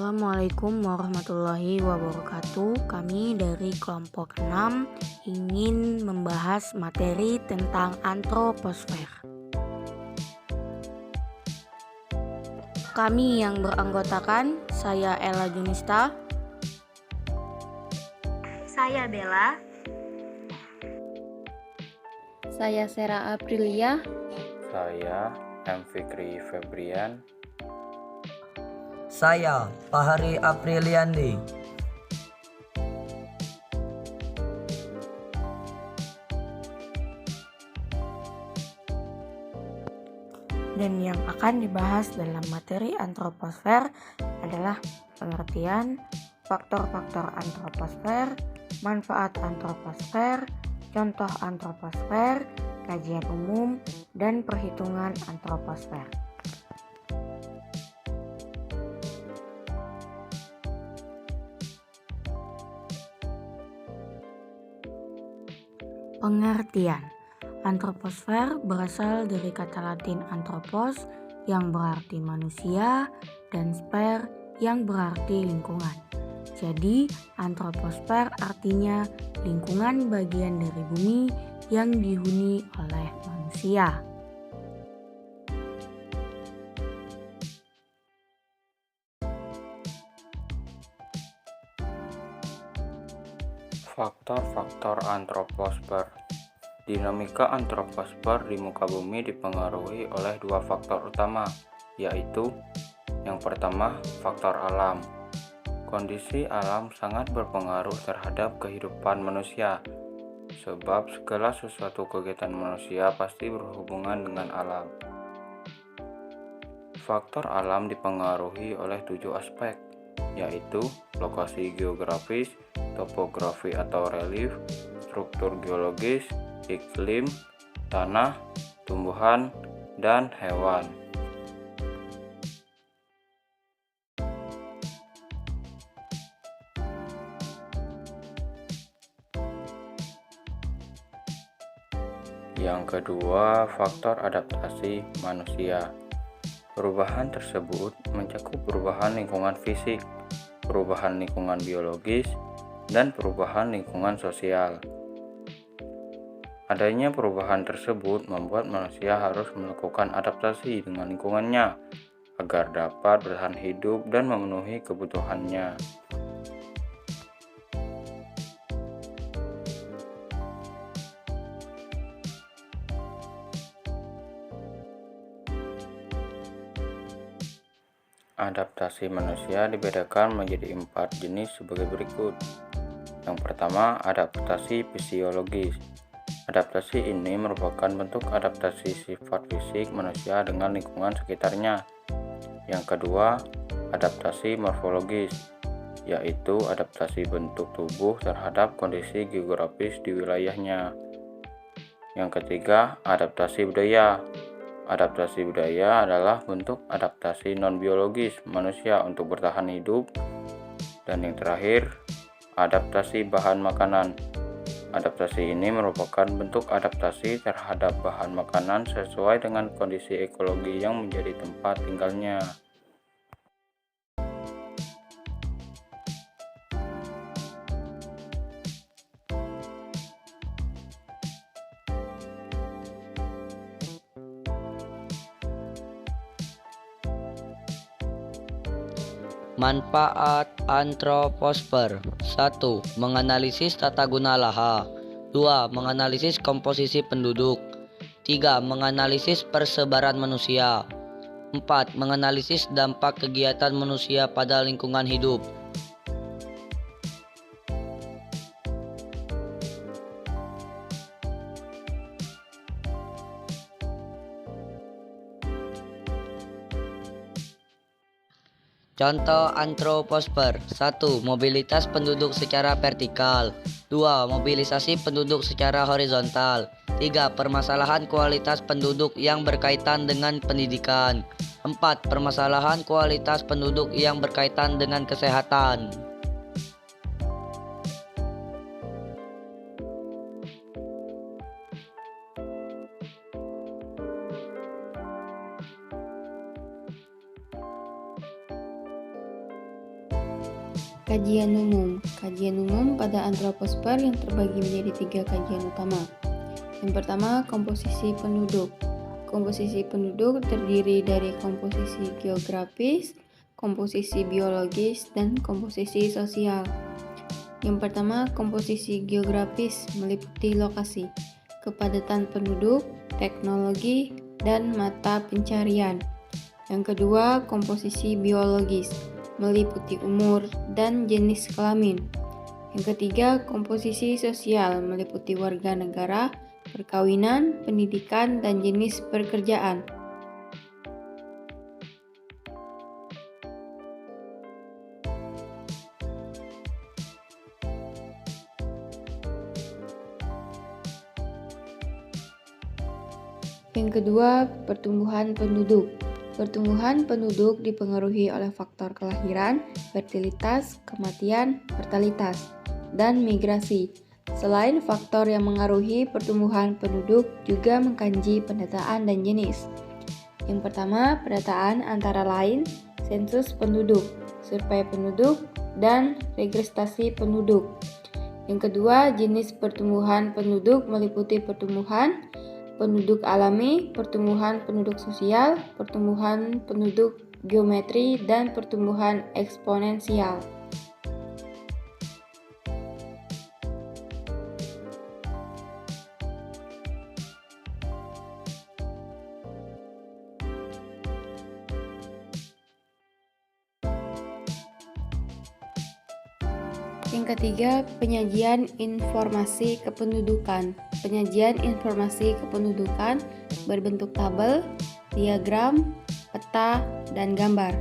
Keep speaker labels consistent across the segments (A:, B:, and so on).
A: Assalamualaikum warahmatullahi wabarakatuh. Kami dari kelompok 6 ingin membahas materi tentang antroposfer. Kami yang beranggotakan, saya Ella Junista,
B: saya Bella,
C: saya Sera Aprilia,
D: saya M. Fikri Febrian,
E: saya Fahri Apriliandi.
A: dan yang akan dibahas dalam materi antroposfer adalah pengertian, faktor-faktor antroposfer, manfaat antroposfer, contoh antroposfer, kajian umum, dan perhitungan antroposfer. Pengertian. Antroposfer berasal dari kata Latin anthropos yang berarti manusia dan sfer yang berarti lingkungan. Jadi, antroposfer artinya lingkungan bagian dari bumi yang dihuni oleh manusia.
D: faktor-faktor antroposfer. Dinamika antroposfer di muka bumi dipengaruhi oleh dua faktor utama, yaitu yang pertama, faktor alam. Kondisi alam sangat berpengaruh terhadap kehidupan manusia, sebab segala sesuatu kegiatan manusia pasti berhubungan dengan alam. Faktor alam dipengaruhi oleh 7 aspek, yaitu lokasi geografis, topografi atau relief, struktur geologis, iklim, tanah, tumbuhan, dan hewan. Yang kedua, faktor adaptasi manusia. Perubahan tersebut mencakup perubahan lingkungan fisik, perubahan lingkungan biologis, dan perubahan lingkungan sosial. Adanya perubahan tersebut membuat manusia harus melakukan adaptasi dengan lingkungannya agar dapat bertahan hidup dan memenuhi kebutuhannya. Adaptasi manusia dibedakan menjadi 4 jenis sebagai berikut. Yang pertama, adaptasi fisiologis. Adaptasi ini merupakan bentuk adaptasi sifat fisik manusia dengan lingkungan sekitarnya. Yang kedua, adaptasi morfologis, yaitu adaptasi bentuk tubuh terhadap kondisi geografis di wilayahnya. Yang ketiga, adaptasi budaya. Adaptasi budaya adalah bentuk adaptasi non-biologis manusia untuk bertahan hidup. Dan yang terakhir, adaptasi bahan makanan. Adaptasi ini merupakan bentuk adaptasi terhadap bahan makanan sesuai dengan kondisi ekologi yang menjadi tempat tinggalnya.
F: Manfaat antroposfer. 1. Menganalisis tata guna lahan. 2. Menganalisis komposisi penduduk. 3. Menganalisis persebaran manusia. 4. Menganalisis dampak kegiatan manusia pada lingkungan hidup. Contoh antroposfer. 1. Mobilitas penduduk secara vertikal. 2. Mobilisasi penduduk secara horizontal. 3. Permasalahan kualitas penduduk yang berkaitan dengan pendidikan. 4. Permasalahan kualitas penduduk yang berkaitan dengan kesehatan.
C: Kajian umum. Kajian umum pada antroposfer yang terbagi menjadi 3 kajian utama. Yang pertama, komposisi penduduk. Komposisi penduduk terdiri dari komposisi geografis, komposisi biologis, dan komposisi sosial. Yang pertama, komposisi geografis meliputi lokasi, kepadatan penduduk, teknologi, dan mata pencarian. Yang kedua, komposisi biologis meliputi umur dan jenis kelamin. Yang ketiga, komposisi sosial meliputi warga negara, perkawinan, pendidikan, dan jenis pekerjaan. Yang kedua, pertumbuhan penduduk. Pertumbuhan penduduk dipengaruhi oleh faktor kelahiran, fertilitas, kematian, mortalitas, dan migrasi. Selain faktor yang mengaruhi pertumbuhan penduduk juga mengkaji pendataan dan jenis. Yang pertama, pendataan antara lain sensus penduduk, survei penduduk, dan registrasi penduduk. Yang kedua, jenis pertumbuhan penduduk meliputi pertumbuhan penduduk alami, pertumbuhan penduduk sosial, pertumbuhan penduduk geometri, dan pertumbuhan eksponensial. Yang ketiga, penyajian informasi kependudukan. Penyajian informasi kependudukan berbentuk tabel, diagram, peta, dan gambar.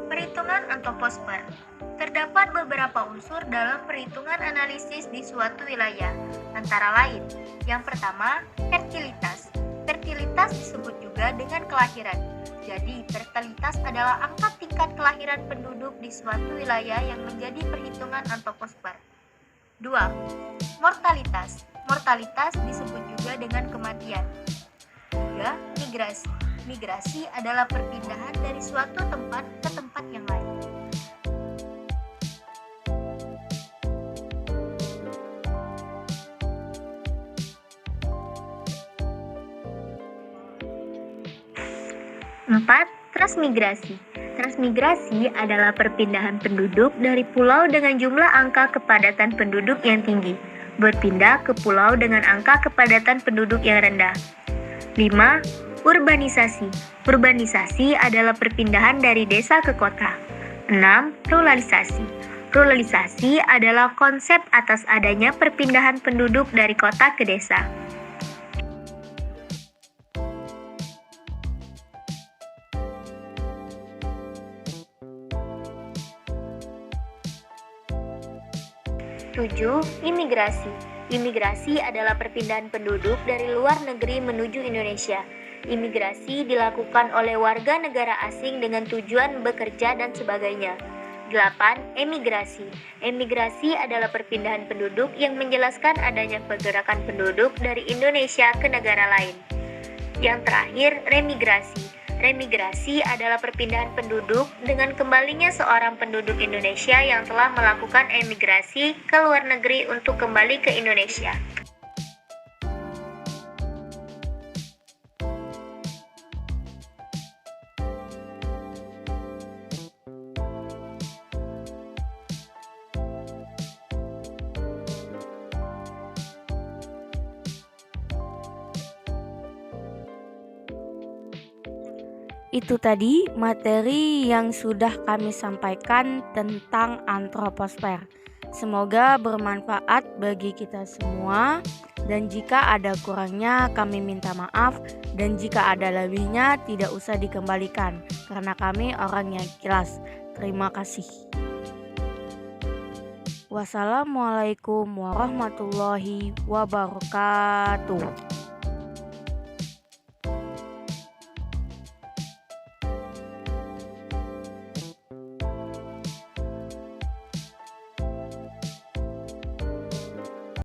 B: Perhitungan antroposfer. Terdapat beberapa unsur dalam perhitungan analisis di suatu wilayah, antara lain: yang pertama, fertilitas. Fertilitas disebut juga dengan kelahiran. Jadi, fertilitas adalah angka tingkat kelahiran penduduk di suatu wilayah yang menjadi perhitungan antroposfer. 2. Mortalitas. Mortalitas disebut juga dengan kematian. 3. Migrasi. Migrasi adalah perpindahan dari suatu tempat ke tempat yang lain. Empat, transmigrasi. Transmigrasi adalah perpindahan penduduk dari pulau dengan jumlah angka kepadatan penduduk yang tinggi, berpindah ke pulau dengan angka kepadatan penduduk yang rendah. 5. Urbanisasi. Urbanisasi adalah perpindahan dari desa ke kota. 6. Ruralisasi. Ruralisasi adalah konsep atas adanya perpindahan penduduk dari kota ke desa. Tujuh, imigrasi. Imigrasi adalah perpindahan penduduk dari luar negeri menuju Indonesia. Imigrasi dilakukan oleh warga negara asing dengan tujuan bekerja dan sebagainya. 8. Emigrasi. Emigrasi adalah perpindahan penduduk yang menjelaskan adanya pergerakan penduduk dari Indonesia ke negara lain. Yang terakhir, remigrasi. Remigrasi adalah perpindahan penduduk dengan kembalinya seorang penduduk Indonesia yang telah melakukan emigrasi ke luar negeri untuk kembali ke Indonesia.
A: Itu tadi materi yang sudah kami sampaikan tentang antroposfer. Semoga bermanfaat bagi kita semua, dan jika ada kurangnya kami minta maaf, dan jika ada lebihnya tidak usah dikembalikan karena kami orang yang ikhlas. Terima kasih. Wassalamualaikum warahmatullahi wabarakatuh.